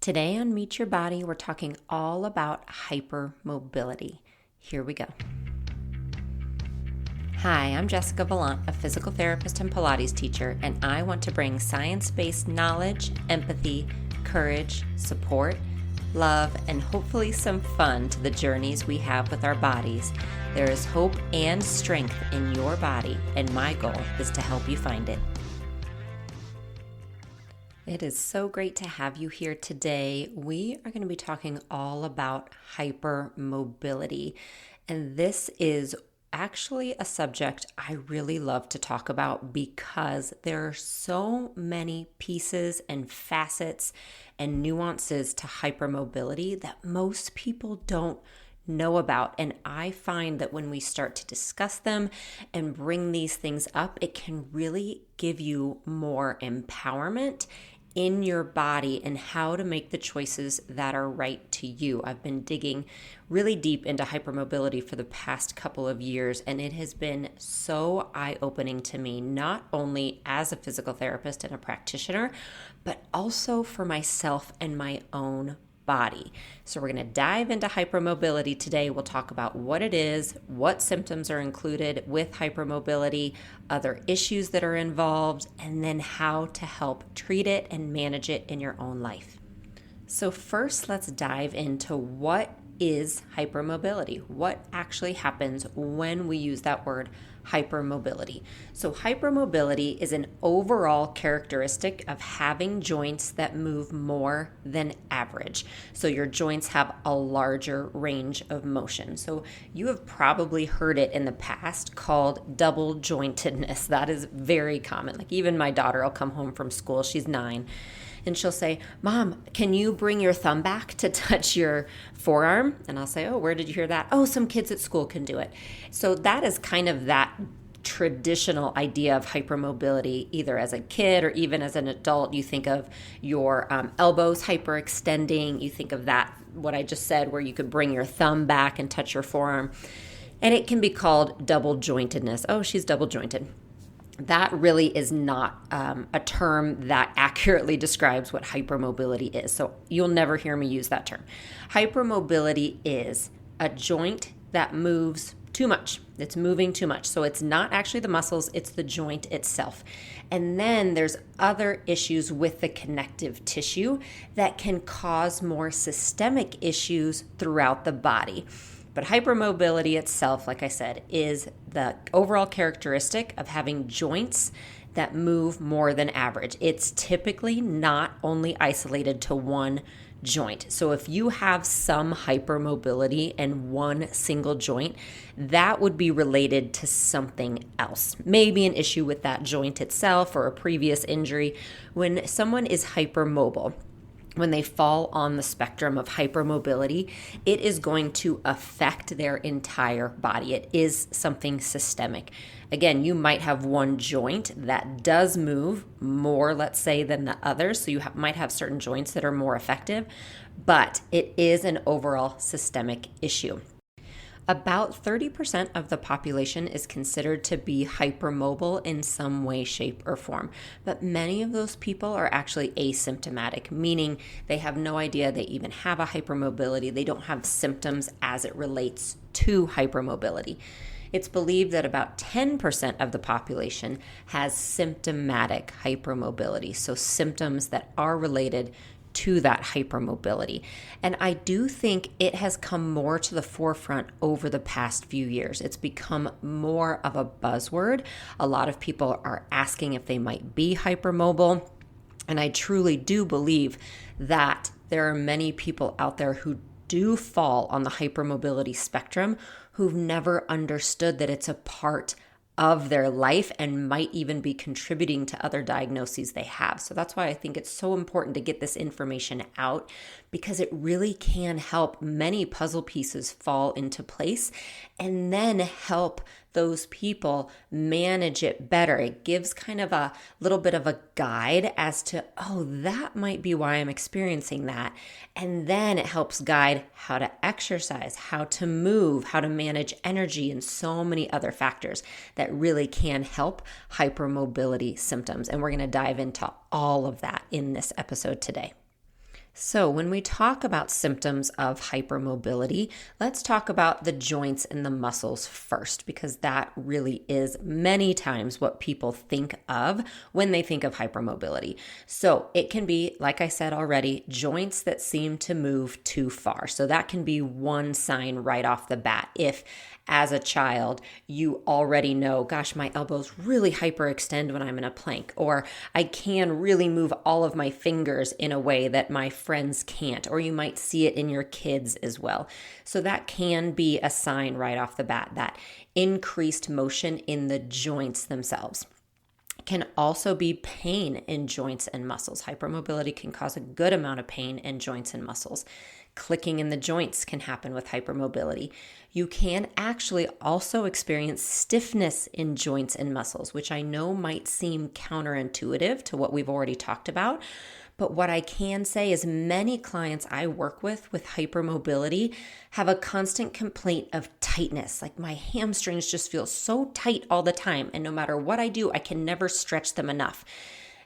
Today on Meet Your Body, we're talking all about hypermobility. Here we go. Hi, I'm Jessica Valant, a physical therapist and Pilates teacher, and I want to bring science-based knowledge, empathy, courage, support, love, and hopefully some fun to the journeys we have with our bodies. There is hope and strength in your body, and my goal is to help you find it. It is so great to have you here today. We are going to be talking all about hypermobility, and this is actually a subject I really love to talk about because there are so many pieces and facets and nuances to hypermobility that most people don't know about. And I find that when we start to discuss them and bring these things up, it can really give you more empowerment in your body and how to make the choices that are right to you. I've been digging really deep into hypermobility for the past couple of years, and it has been so eye-opening to me, not only as a physical therapist and a practitioner, but also for myself and my own body. So we're going to dive into hypermobility today. We'll talk about what it is, what symptoms are included with hypermobility, other issues that are involved, and then how to help treat it and manage it in your own life. So first, let's dive into what is hypermobility. What actually happens when we use that word hypermobility? So hypermobility is an overall characteristic of having joints that move more than average. So your joints have a larger range of motion. So you have probably heard it in the past called double jointedness. That is very common. Like even my daughter will come home from school, she's 9, and she'll say, "Mom, can you bring your thumb back to touch your forearm?" And I'll say, "Oh, where did you hear that?" "Oh, some kids at school can do it." So that is kind of that traditional idea of hypermobility, either as a kid or even as an adult. You think of your elbows hyperextending. You think of that, what I just said, where you could bring your thumb back and touch your forearm. And it can be called double jointedness. Oh, she's double jointed. That really is not a term that accurately describes what hypermobility is. So you'll never hear me use that term. Hypermobility is a joint that moves too much. It's moving too much. So it's not actually the muscles, it's the joint itself. And then there's other issues with the connective tissue that can cause more systemic issues throughout the body. But hypermobility itself, like I said, is the overall characteristic of having joints that move more than average. It's typically not only isolated to one joint. So if you have some hypermobility in one single joint, that would be related to something else. Maybe an issue with that joint itself or a previous injury. When someone is hypermobile, when they fall on the spectrum of hypermobility, it is going to affect their entire body. It is something systemic. Again, you might have one joint that does move more, let's say, than the others. So you might have certain joints that are more effective, but it is an overall systemic issue. About 30% of the population is considered to be hypermobile in some way, shape, or form. But many of those people are actually asymptomatic, meaning they have no idea they even have a hypermobility. They don't have symptoms as it relates to hypermobility. It's believed that about 10% of the population has symptomatic hypermobility, so symptoms that are related to that hypermobility. And I do think it has come more to the forefront over the past few years. It's become more of a buzzword. A lot of people are asking if they might be hypermobile. And I truly do believe that there are many people out there who do fall on the hypermobility spectrum who've never understood that it's a part of their life and might even be contributing to other diagnoses they have. So that's why I think it's so important to get this information out, because it really can help many puzzle pieces fall into place and then help those people manage it better. It gives kind of a little bit of a guide as to, oh, that might be why I'm experiencing that. And then it helps guide how to exercise, how to move, how to manage energy, and so many other factors that really can help hypermobility symptoms. And we're going to dive into all of that in this episode today. So, when we talk about symptoms of hypermobility, let's talk about the joints and the muscles first, because that really is many times what people think of when they think of hypermobility. So, it can be, like I said already, joints that seem to move too far. So, that can be one sign right off the bat. If as a child, you already know, gosh, my elbows really hyperextend when I'm in a plank, or I can really move all of my fingers in a way that my friends can't, or you might see it in your kids as well. So that can be a sign right off the bat, that increased motion in the joints themselves. Can also be pain in joints and muscles. Hypermobility can cause a good amount of pain in joints and muscles. Clicking in the joints can happen with hypermobility. You can actually also experience stiffness in joints and muscles, which I know might seem counterintuitive to what we've already talked about. But what I can say is many clients I work with hypermobility have a constant complaint of tightness. Like my hamstrings just feel so tight all the time. And no matter what I do, I can never stretch them enough.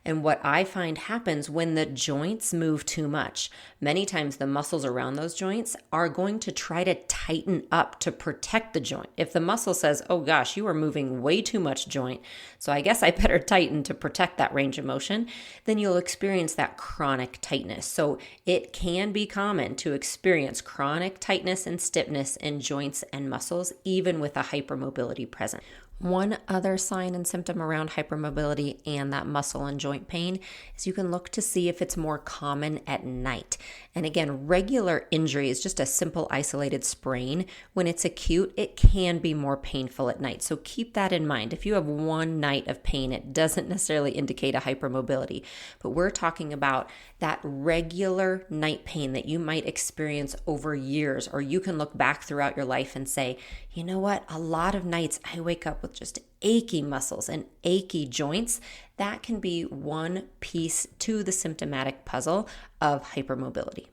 And what I find happens when the joints move too much, many times the muscles around those joints are going to try to tighten up to protect the joint. If the muscle says, oh gosh, you are moving way too much joint, so I guess I better tighten to protect that range of motion, then you'll experience that chronic tightness. So it can be common to experience chronic tightness and stiffness in joints and muscles, even with a hypermobility present. One other sign and symptom around hypermobility and that muscle and joint pain is you can look to see if it's more common at night. And again, regular injury is just a simple isolated sprain. When it's acute, it can be more painful at night. So keep that in mind. If you have one night of pain, it doesn't necessarily indicate a hypermobility. But we're talking about that regular night pain that you might experience over years, or you can look back throughout your life and say, you know what, a lot of nights I wake up with just achy muscles and achy joints. That can be one piece to the symptomatic puzzle of hypermobility.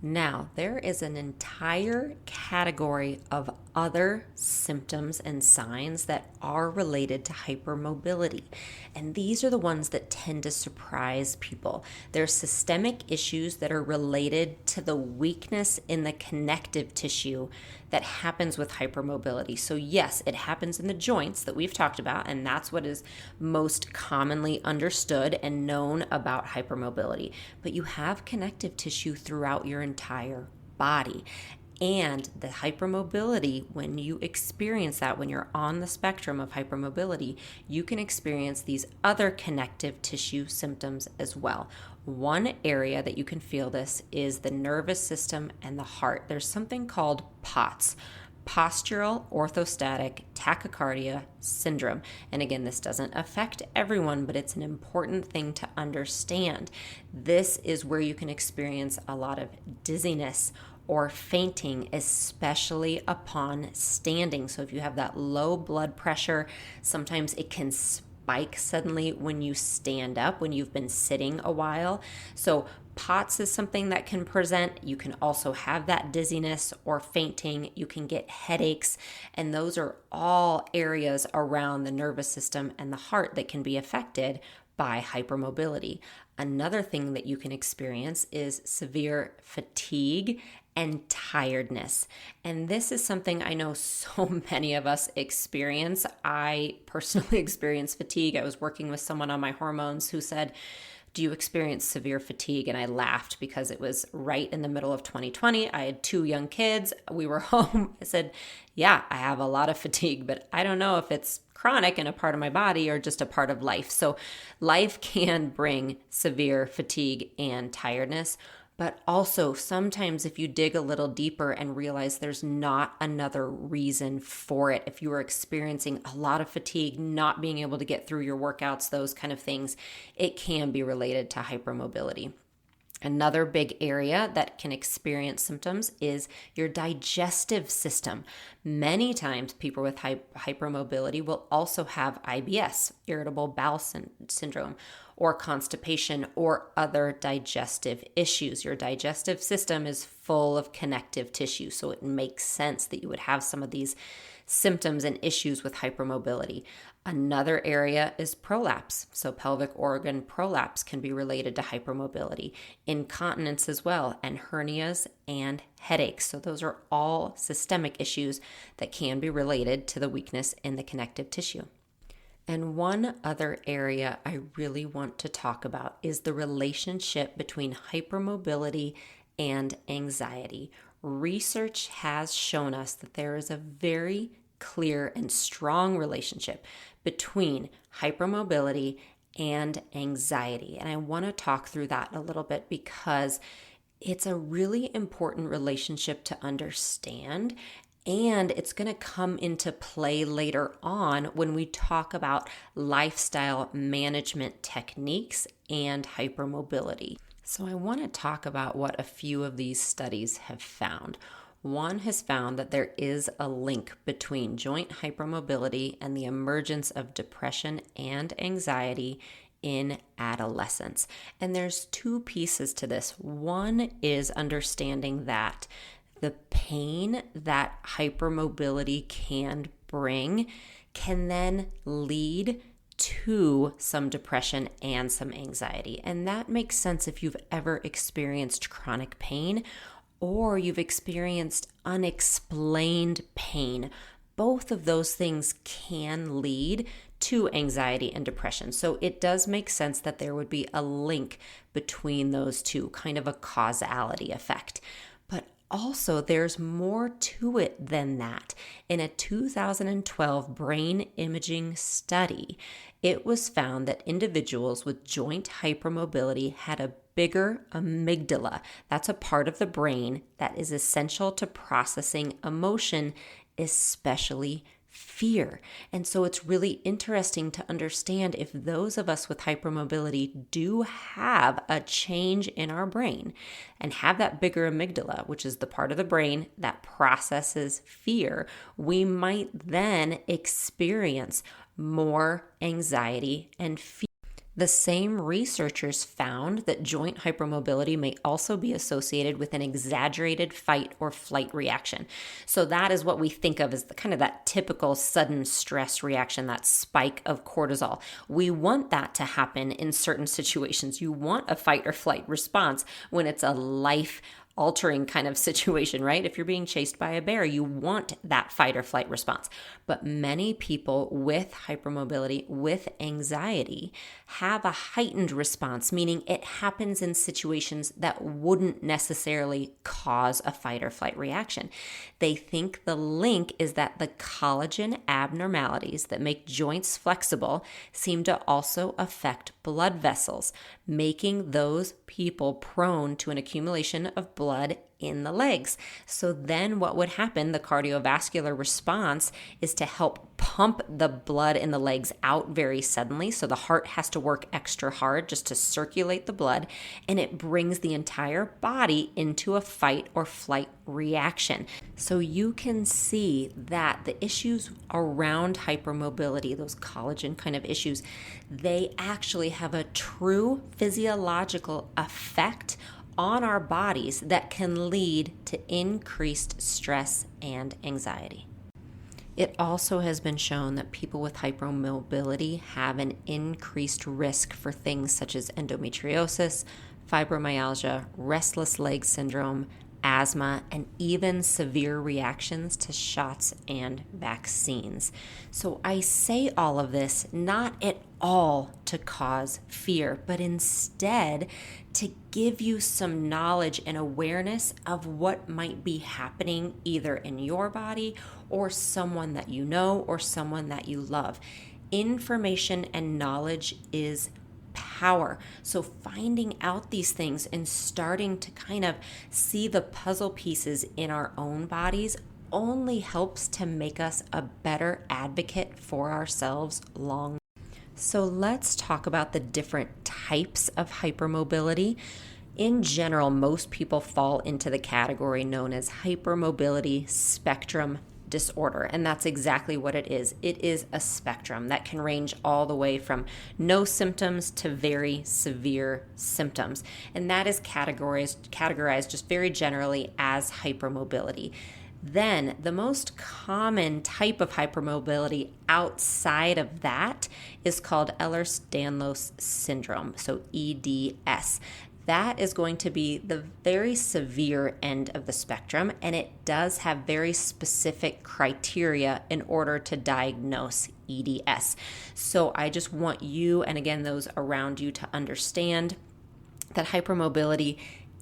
Now, there is an entire category of other symptoms and signs that are related to hypermobility. And these are the ones that tend to surprise people. They're systemic issues that are related to the weakness in the connective tissue that happens with hypermobility. So yes, it happens in the joints that we've talked about, and that's what is most commonly understood and known about hypermobility. But you have connective tissue throughout your entire body. And the hypermobility, when you experience that, when you're on the spectrum of hypermobility, you can experience these other connective tissue symptoms as well. One area that you can feel this is the nervous system and the heart. There's something called POTS, postural orthostatic tachycardia syndrome. And again, this doesn't affect everyone, but it's an important thing to understand. This is where you can experience a lot of dizziness or fainting, especially upon standing. So if you have that low blood pressure, sometimes it can spike suddenly when you stand up, when you've been sitting a while. So POTS is something that can present. You can also have that dizziness or fainting. You can get headaches, and those are all areas around the nervous system and the heart that can be affected by hypermobility. Another thing that you can experience is severe fatigue and tiredness. And this is something I know so many of us experience. I personally experience fatigue. I was working with someone on my hormones who said, do you experience severe fatigue? And I laughed because it was right in the middle of 2020. I had 2 young kids. We were home. I said, yeah, I have a lot of fatigue, but I don't know if it's chronic and a part of my body or just a part of life. So life can bring severe fatigue and tiredness. But also sometimes if you dig a little deeper and realize there's not another reason for it, if you are experiencing a lot of fatigue, not being able to get through your workouts, those kind of things, it can be related to hypermobility. Another big area that can experience symptoms is your digestive system. Many times people with hypermobility will also have IBS, irritable bowel syndrome, or constipation or other digestive issues. Your digestive system is full of connective tissue, so it makes sense that you would have some of these symptoms and issues with hypermobility. Another area is prolapse. So pelvic organ prolapse can be related to hypermobility, incontinence as well, and hernias and headaches. So those are all systemic issues that can be related to the weakness in the connective tissue. And one other area I really want to talk about is the relationship between hypermobility and anxiety. Research has shown us that there is a very clear and strong relationship between hypermobility and anxiety. And I want to talk through that a little bit because it's a really important relationship to understand. And it's going to come into play later on when we talk about lifestyle management techniques and hypermobility. So I want to talk about what a few of these studies have found. One has found that there is a link between joint hypermobility and the emergence of depression and anxiety in adolescence. And there's two pieces to this. One is understanding that the pain that hypermobility can bring can then lead to some depression and some anxiety. And that makes sense if you've ever experienced chronic pain or you've experienced unexplained pain. Both of those things can lead to anxiety and depression. So it does make sense that there would be a link between those two, kind of a causality effect. But also, there's more to it than that. In a 2012 brain imaging study, it was found that individuals with joint hypermobility had a bigger amygdala. That's a part of the brain that is essential to processing emotion, especially fear. And so it's really interesting to understand if those of us with hypermobility do have a change in our brain and have that bigger amygdala, which is the part of the brain that processes fear, we might then experience more anxiety and fear. The same researchers found that joint hypermobility may also be associated with an exaggerated fight or flight reaction. So that is what we think of as the kind of that typical sudden stress reaction, that spike of cortisol. We want that to happen in certain situations. You want a fight or flight response when it's a life altering kind of situation, right? If you're being chased by a bear, you want that fight or flight response. But many people with hypermobility, with anxiety, have a heightened response, meaning it happens in situations that wouldn't necessarily cause a fight or flight reaction. They think the link is that the collagen abnormalities that make joints flexible seem to also affect blood vessels, making those people prone to an accumulation of blood in the legs. So then what would happen, the cardiovascular response is to help pump the blood in the legs out very suddenly. So the heart has to work extra hard just to circulate the blood, and it brings the entire body into a fight or flight reaction. So you can see that the issues around hypermobility, those collagen kind of issues, they actually have a true physiological effect on our bodies that can lead to increased stress and anxiety. It also has been shown that people with hypermobility have an increased risk for things such as endometriosis, fibromyalgia, restless leg syndrome, asthma, and even severe reactions to shots and vaccines. So I say all of this not at all to cause fear, but instead to give you some knowledge and awareness of what might be happening either in your body or someone that you know or someone that you love. Information and knowledge is power. So finding out these things and starting to kind of see the puzzle pieces in our own bodies only helps to make us a better advocate for ourselves long. So let's talk about the different types of hypermobility. In general, most people fall into the category known as hypermobility spectrum disorder. And that's exactly what it is. It is a spectrum that can range all the way from no symptoms to very severe symptoms. And that is categorized just very generally as hypermobility. Then the most common type of hypermobility outside of that is called Ehlers-Danlos syndrome, so EDS. That is going to be the very severe end of the spectrum, and it does have very specific criteria in order to diagnose EDS. So I just want you, and again, those around you, to understand that hypermobility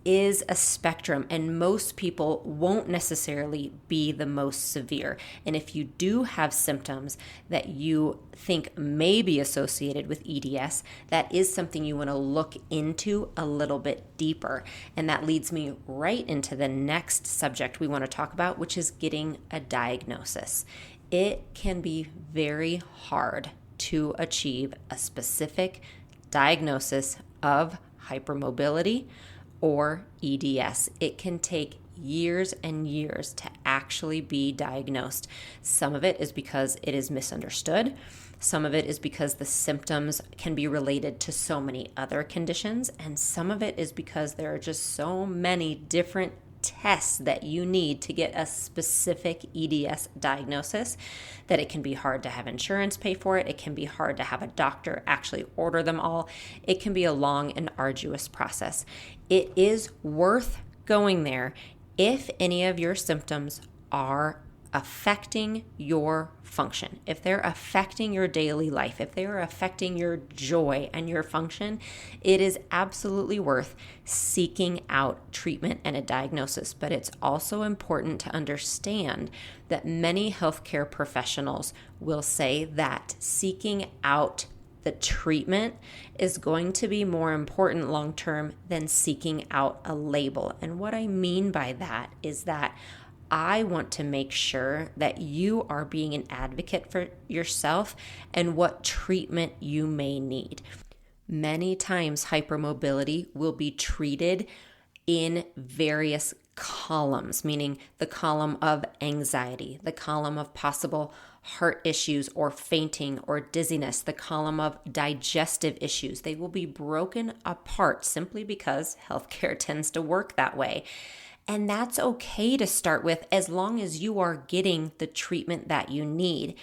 is a spectrum, and most people won't necessarily be the most severe. And if you do have symptoms that you think may be associated with EDS, that is something you want to look into a little bit deeper. And that leads me right into the next subject we want to talk about, which is getting a diagnosis. It can be very hard to achieve a specific diagnosis of hypermobility or EDS. It can take years and years to actually be diagnosed. Some of it is because it is misunderstood. Some of it is because the symptoms can be related to so many other conditions. And some of it is because there are just so many different tests that you need to get a specific EDS diagnosis that it can be hard to have insurance pay for it. It can be hard to have a doctor actually order them all. It can be a long and arduous process. It is worth going there if any of your symptoms are affecting your function, if they're affecting your daily life, if they are affecting your joy and your function. It is absolutely worth seeking out treatment and a diagnosis. But it's also important to understand that many healthcare professionals will say that seeking out the treatment is going to be more important long-term than seeking out a label. And what I mean by that is that I want to make sure that you are being an advocate for yourself and what treatment you may need. Many times, hypermobility will be treated in various columns, meaning the column of anxiety, the column of possible heart issues or fainting or dizziness, the column of digestive issues. They will be broken apart simply because healthcare tends to work that way. And that's okay to start with as long as you are getting the treatment that you need.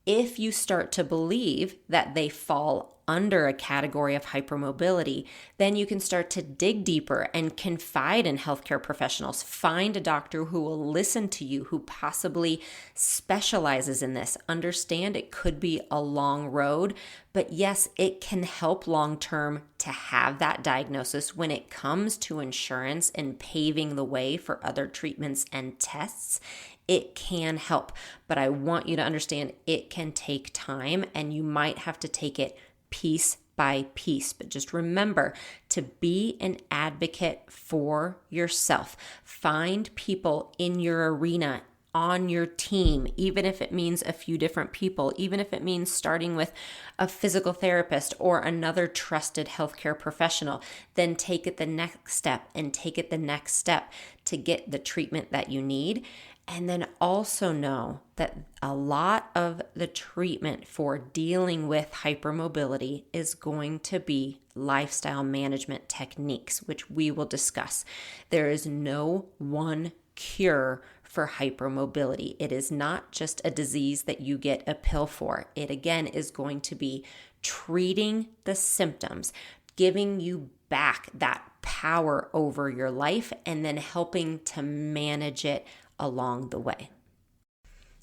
If you start to believe that they fall under a category of hypermobility, then you can start to dig deeper and confide in healthcare professionals. Find a doctor who will listen to you, who possibly specializes in this. Understand it could be a long road, but yes, it can help long-term to have that diagnosis when it comes to insurance and paving the way for other treatments and tests. It can help, but I want you to understand it can take time, and you might have to take it piece by piece. But just remember to be an advocate for yourself. Find people in your arena, on your team, even if it means a few different people, even if it means starting with a physical therapist or another trusted healthcare professional. Then take it the next step and take it the next step to get the treatment that you need. And then also know that a lot of the treatment for dealing with hypermobility is going to be lifestyle management techniques, which we will discuss. There is no one cure for hypermobility. It is not just a disease that you get a pill for. It again is going to be treating the symptoms, giving you back that power over your life, and then helping to manage it along the way.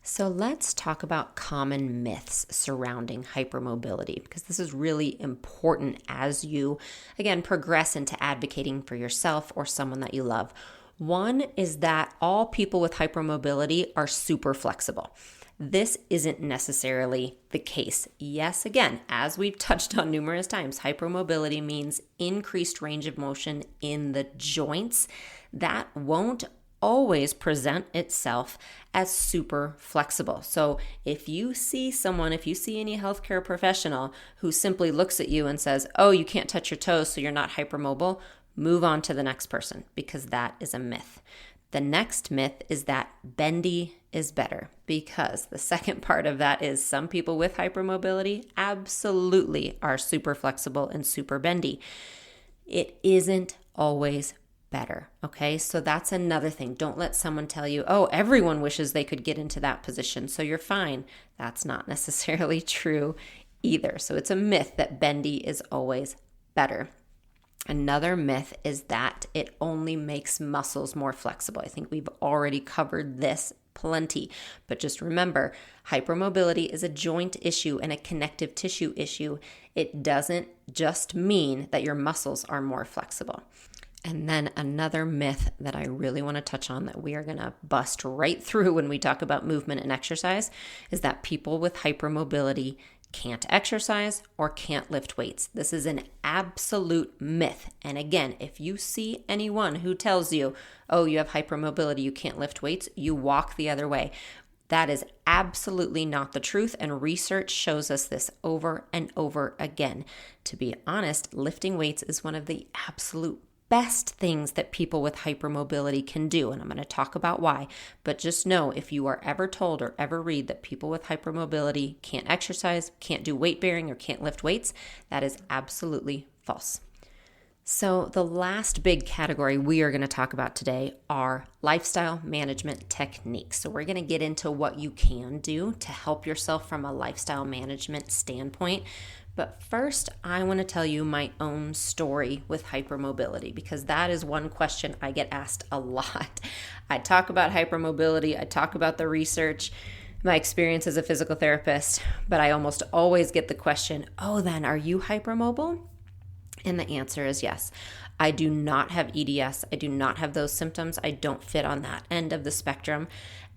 So let's talk about common myths surrounding hypermobility, because this is really important as you, again, progress into advocating for yourself or someone that you love. One is that all people with hypermobility are super flexible. This isn't necessarily the case. Yes, again, as we've touched on numerous times, hypermobility means increased range of motion in the joints. That won't always present itself as super flexible. So if you see any healthcare professional who simply looks at you and says, oh, you can't touch your toes, so you're not hypermobile, move on to the next person, because that is a myth. The next myth is that bendy is better, because the second part of that is some people with hypermobility absolutely are super flexible and super bendy. It isn't always better, okay? So that's another thing. Don't let someone tell you, oh, everyone wishes they could get into that position, so you're fine. That's not necessarily true either. So it's a myth that bendy is always better. Another myth is that it only makes muscles more flexible. I think we've already covered this plenty, but just remember, hypermobility is a joint issue and a connective tissue issue. It doesn't just mean that your muscles are more flexible. And then another myth that I really want to touch on that we are going to bust right through when we talk about movement and exercise is that people with hypermobility can't exercise or can't lift weights. This is an absolute myth. And again, if you see anyone who tells you, oh, you have hypermobility, you can't lift weights, you walk the other way. That is absolutely not the truth, and research shows us this over and over again. To be honest, lifting weights is one of the absolute best things that people with hypermobility can do, and I'm going to talk about why. But just know, if you are ever told or ever read that people with hypermobility can't exercise, can't do weight bearing, or can't lift weights, that is absolutely false. So the last big category we are going to talk about today are lifestyle management techniques. So we're going to get into what you can do to help yourself from a lifestyle management standpoint. But first, I want to tell you my own story with hypermobility, because that is one question I get asked a lot. I talk about hypermobility, I talk about the research, my experience as a physical therapist, but I almost always get the question, oh, then are you hypermobile? And the answer is yes. I do not have EDS. I do not have those symptoms. I don't fit on that end of the spectrum.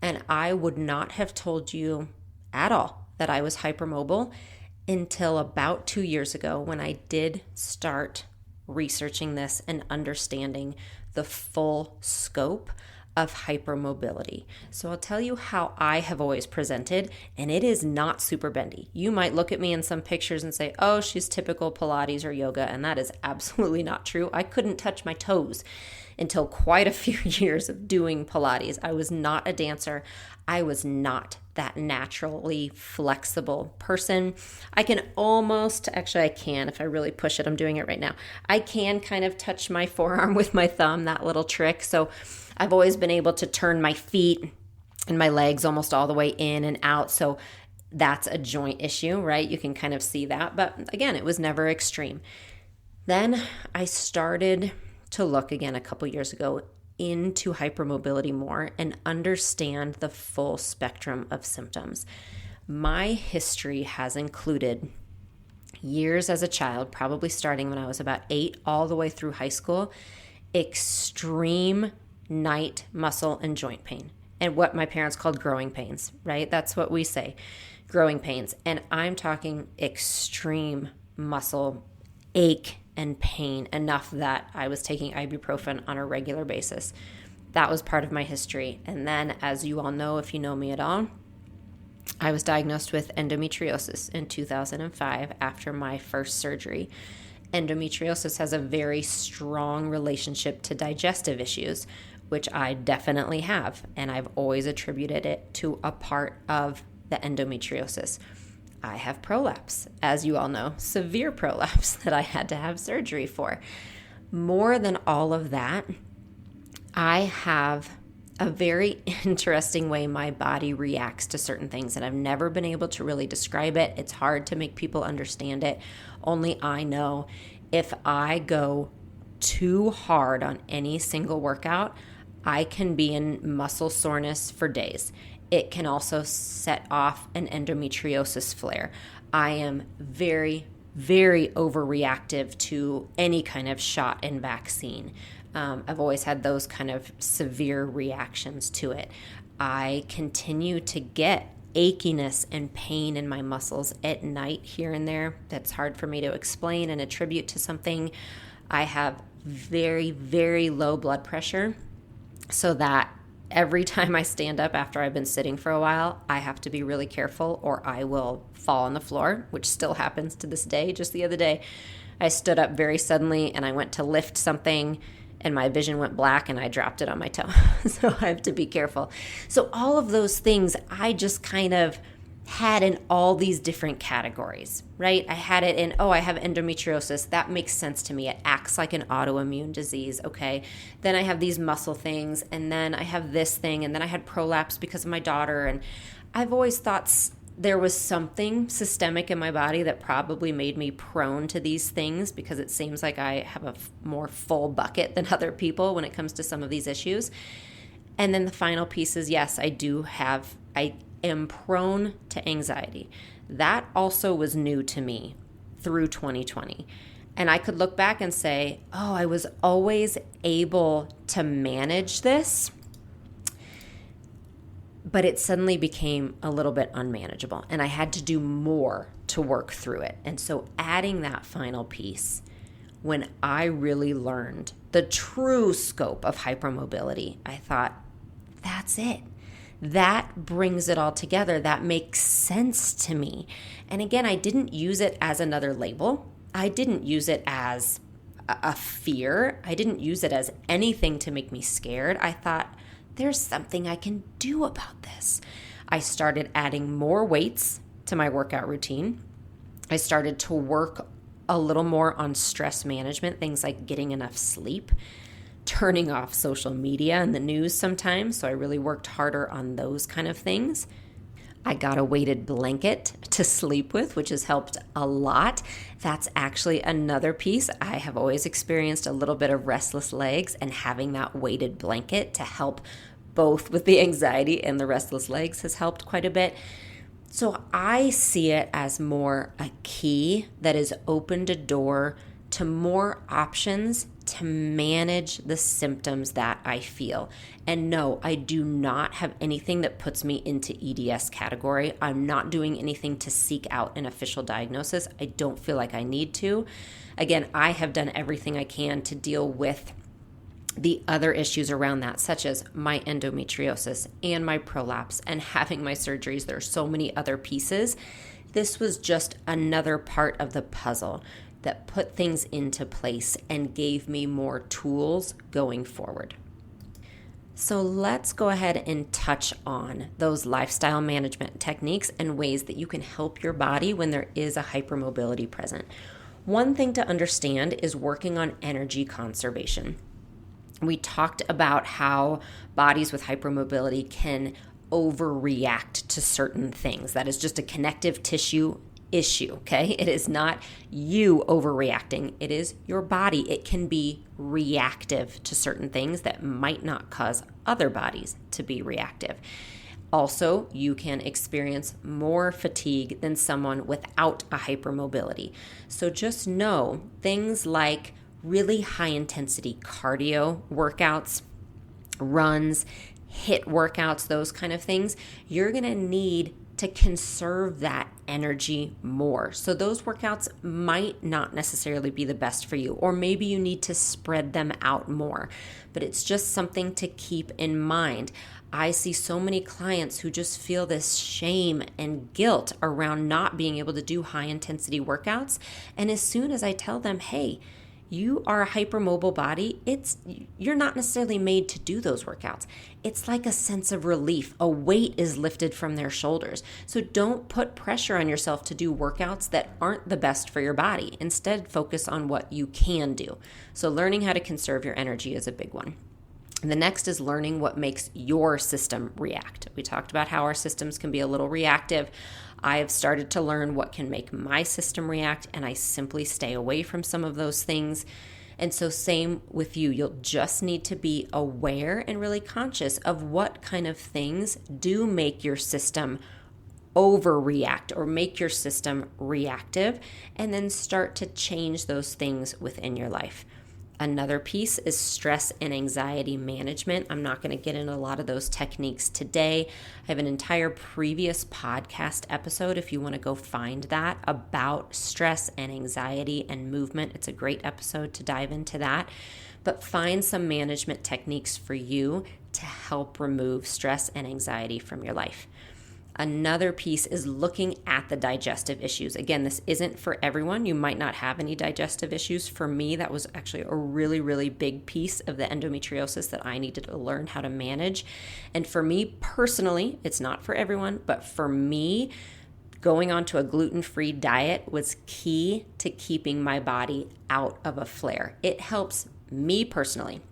And I would not have told you at all that I was hypermobile until about 2 years ago, when I did start researching this and understanding the full scope of hypermobility. So I'll tell you how I have always presented, and it is not super bendy. You might look at me in some pictures and say, oh, she's typical Pilates or yoga, and that is absolutely not true. I couldn't touch my toes until quite a few years of doing Pilates. I was not a dancer. I was not that naturally flexible person. I can almost, actually I can, if I really push it, I'm doing it right now. I can kind of touch my forearm with my thumb, that little trick. So I've always been able to turn my feet and my legs almost all the way in and out. So that's a joint issue, right? You can kind of see that. But again, it was never extreme. Then I started to look again a couple years ago into hypermobility more and understand the full spectrum of symptoms. My history has included years as a child, probably starting when I was about 8 all the way through high school, extreme night muscle and joint pain, and what my parents called growing pains, right? That's what we say, growing pains. And I'm talking extreme muscle ache and pain, enough that I was taking ibuprofen on a regular basis. That was part of my history. And then, as you all know, if you know me at all, I was diagnosed with endometriosis in 2005 after my first surgery. Endometriosis has a very strong relationship to digestive issues, which I definitely have, and I've always attributed it to a part of the endometriosis. I have prolapse, as you all know, severe prolapse that I had to have surgery for. More than all of that, I have a very interesting way my body reacts to certain things, and I've never been able to really describe it. It's hard to make people understand it. Only I know. If I go too hard on any single workout, I can be in muscle soreness for days. It can also set off an endometriosis flare. I am very, very overreactive to any kind of shot and vaccine. I've always had those kind of severe reactions to it. I continue to get achiness and pain in my muscles at night here and there. That's hard for me to explain and attribute to something. I have very, very low blood pressure, so that every time I stand up after I've been sitting for a while, I have to be really careful or I will fall on the floor, which still happens to this day. Just the other day, I stood up very suddenly and I went to lift something and my vision went black and I dropped it on my toe. So I have to be careful. So all of those things I just kind of had in all these different categories, right? I had it in, I have endometriosis. That makes sense to me. It acts like an autoimmune disease, okay? Then I have these muscle things, and then I have this thing, and then I had prolapse because of my daughter. And I've always thought there was something systemic in my body that probably made me prone to these things, because it seems like I have a more full bucket than other people when it comes to some of these issues. And then the final piece is, yes, I am prone to anxiety. That also was new to me through 2020. And I could look back and say, I was always able to manage this, but it suddenly became a little bit unmanageable, and I had to do more to work through it. And so adding that final piece, when I really learned the true scope of hypermobility, I thought, that's it. That brings it all together. That makes sense to me. And again, I didn't use it as another label. I didn't use it as a fear. I didn't use it as anything to make me scared. I thought, there's something I can do about this. I started adding more weights to my workout routine. I started to work a little more on stress management, things like getting enough sleep, turning off social media and the news sometimes. So I really worked harder on those kind of things. I got a weighted blanket to sleep with, which has helped a lot. That's actually another piece. I have always experienced a little bit of restless legs, and having that weighted blanket to help both with the anxiety and the restless legs has helped quite a bit. So I see it as more a key that has opened a door to more options to manage the symptoms that I feel. And no, I do not have anything that puts me into EDS category. I'm not doing anything to seek out an official diagnosis. I don't feel like I need to. Again, I have done everything I can to deal with the other issues around that, such as my endometriosis and my prolapse and having my surgeries. There are so many other pieces. This was just another part of the puzzle that put things into place and gave me more tools going forward. So let's go ahead and touch on those lifestyle management techniques and ways that you can help your body when there is a hypermobility present. One thing to understand is working on energy conservation. We talked about how bodies with hypermobility can overreact to certain things. That is just a connective tissue issue, okay? It is not you overreacting. It is your body. It can be reactive to certain things that might not cause other bodies to be reactive. Also, you can experience more fatigue than someone without a hypermobility. So just know things like really high intensity cardio workouts, runs, HIIT workouts, those kind of things, you're going to need to conserve that energy more. So those workouts might not necessarily be the best for you, or maybe you need to spread them out more, but it's just something to keep in mind. I see so many clients who just feel this shame and guilt around not being able to do high intensity workouts. And as soon as I tell them, hey, you are a hypermobile body, you're not necessarily made to do those workouts. It's like a sense of relief. A weight is lifted from their shoulders. So don't put pressure on yourself to do workouts that aren't the best for your body. Instead, focus on what you can do. So learning how to conserve your energy is a big one. And the next is learning what makes your system react. We talked about how our systems can be a little reactive. I have started to learn what can make my system react, and I simply stay away from some of those things. And so same with you. You'll just need to be aware and really conscious of what kind of things do make your system overreact or make your system reactive, and then start to change those things within your life. Another piece is stress and anxiety management. I'm not going to get into a lot of those techniques today. I have an entire previous podcast episode if you want to go find that about stress and anxiety and movement. It's a great episode to dive into that. But find some management techniques for you to help remove stress and anxiety from your life. Another piece is looking at the digestive issues. Again, this isn't for everyone. You might not have any digestive issues. For me, that was actually a really, really big piece of the endometriosis that I needed to learn how to manage. And for me personally, it's not for everyone, but for me, going onto a gluten-free diet was key to keeping my body out of a flare. It helps me personally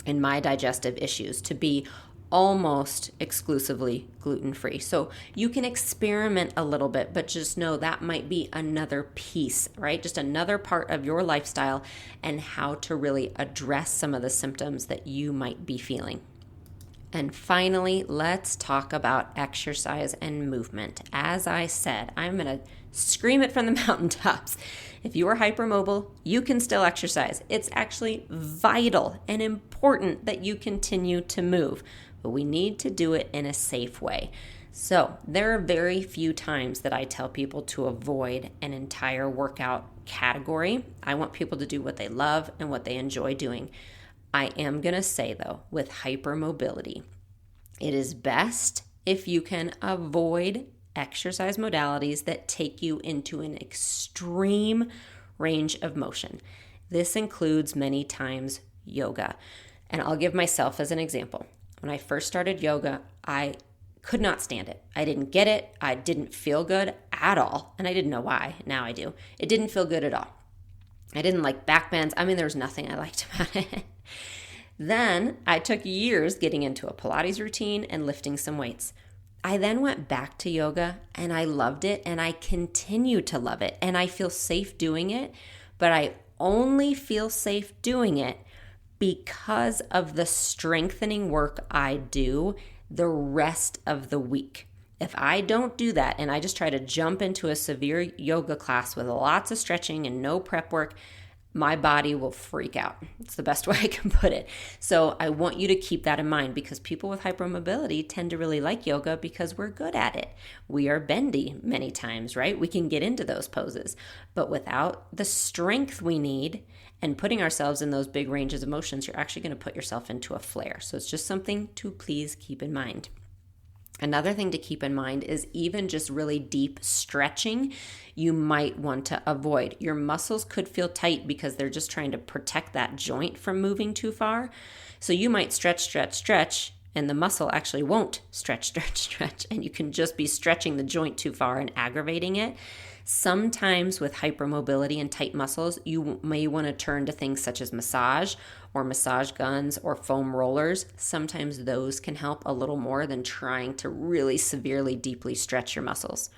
in my digestive issues to be almost exclusively gluten-free. So you can experiment a little bit, but just know that might be another piece, right? Just another part of your lifestyle and how to really address some of the symptoms that you might be feeling. And finally, let's talk about exercise and movement. As I said, I'm going to scream it from the mountaintops. If you are hypermobile, you can still exercise. It's actually vital and important that you continue to move, but we need to do it in a safe way. So there are very few times that I tell people to avoid an entire workout category. I want people to do what they love and what they enjoy doing. I am going to say, though, with hypermobility, it is best if you can avoid exercise modalities that take you into an extreme range of motion. This includes many times yoga. And I'll give myself as an example. When I first started yoga, I could not stand it. I didn't get it. I didn't feel good at all. And I didn't know why. Now I do. It didn't feel good at all. I didn't like back bends. I mean, there was nothing I liked about it. Then I took years getting into a Pilates routine and lifting some weights. I then went back to yoga and I loved it and I continue to love it and I feel safe doing it, but I only feel safe doing it because of the strengthening work I do the rest of the week. If I don't do that and I just try to jump into a severe yoga class with lots of stretching and no prep work, my body will freak out. It's the best way I can put it. So I want you to keep that in mind because people with hypermobility tend to really like yoga because we're good at it. We are bendy many times, right? We can get into those poses. But without the strength we need and putting ourselves in those big ranges of motions, you're actually going to put yourself into a flare. So it's just something to please keep in mind. Another thing to keep in mind is even just really deep stretching, you might want to avoid. Your muscles could feel tight because they're just trying to protect that joint from moving too far. So you might stretch, and the muscle actually won't stretch, and you can just be stretching the joint too far and aggravating it. Sometimes with hypermobility and tight muscles, you may want to turn to things such as massage or massage guns or foam rollers. Sometimes those can help a little more than trying to really severely, deeply stretch your muscles.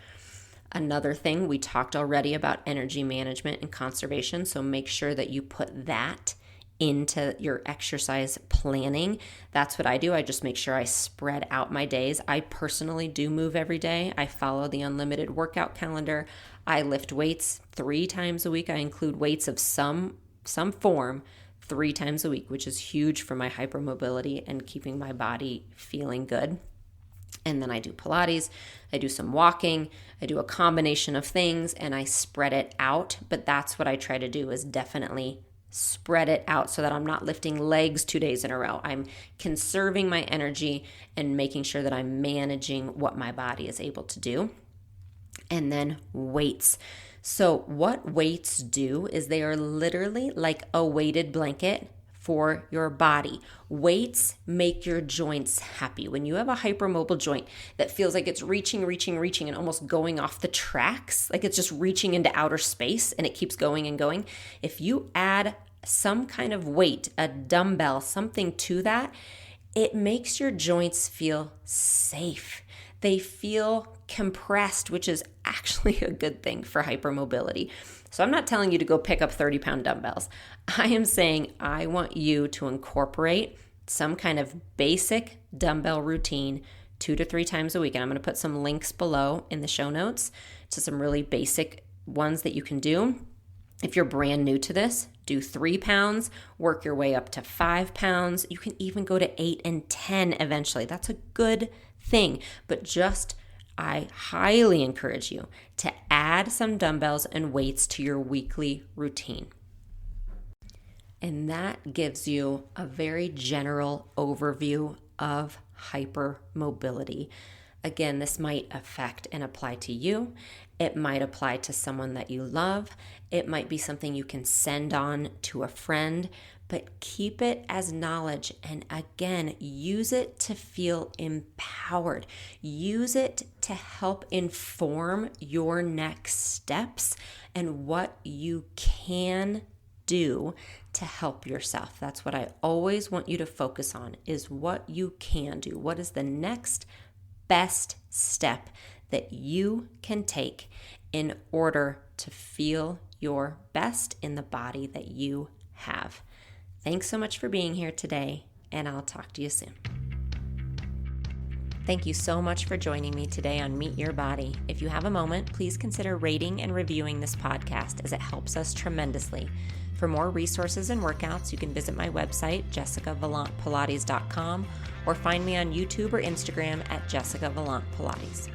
Another thing, we talked already about energy management and conservation, so make sure that you put that into your exercise planning. That's what I do. I just make sure I spread out my days. I personally do move every day. I follow the unlimited workout calendar. I lift weights 3 times a week. I include weights of some form 3 times a week, which is huge for my hypermobility and keeping my body feeling good. And then I do Pilates, I do some walking, I do a combination of things, and I spread it out. But that's what I try to do, is definitely spread it out so that I'm not lifting legs 2 days in a row. I'm conserving my energy and making sure that I'm managing what my body is able to do. And then weights. So what weights do is they are literally like a weighted blanket for your body. Weights make your joints happy. When you have a hypermobile joint that feels like it's reaching and almost going off the tracks, like it's just reaching into outer space and it keeps going and going, if you add some kind of weight, a dumbbell, something to that, it makes your joints feel safe. They feel compressed, which is actually a good thing for hypermobility. So I'm not telling you to go pick up 30-pound dumbbells. I am saying I want you to incorporate some kind of basic dumbbell routine 2 to 3 times a week. And I'm going to put some links below in the show notes to some really basic ones that you can do. If you're brand new to this, do 3 pounds, work your way up to 5 pounds. You can even go to 8 and 10 eventually. That's a good thing. But I highly encourage you to add some dumbbells and weights to your weekly routine. And that gives you a very general overview of hypermobility. Again, this might affect and apply to you. It might apply to someone that you love. It might be something you can send on to a friend, but keep it as knowledge. And again, use it to feel empowered. Use it to help inform your next steps and what you can do to help yourself. That's what I always want you to focus on, is what you can do. What is the next best step that you can take in order to feel your best in the body that you have? Thanks so much for being here today, and I'll talk to you soon. Thank you so much for joining me today on Meet Your Body. If you have a moment, please consider rating and reviewing this podcast, as it helps us tremendously. For more resources and workouts, you can visit my website, jessicavalantpilates.com, or find me on YouTube or Instagram at Jessica Valant Pilates.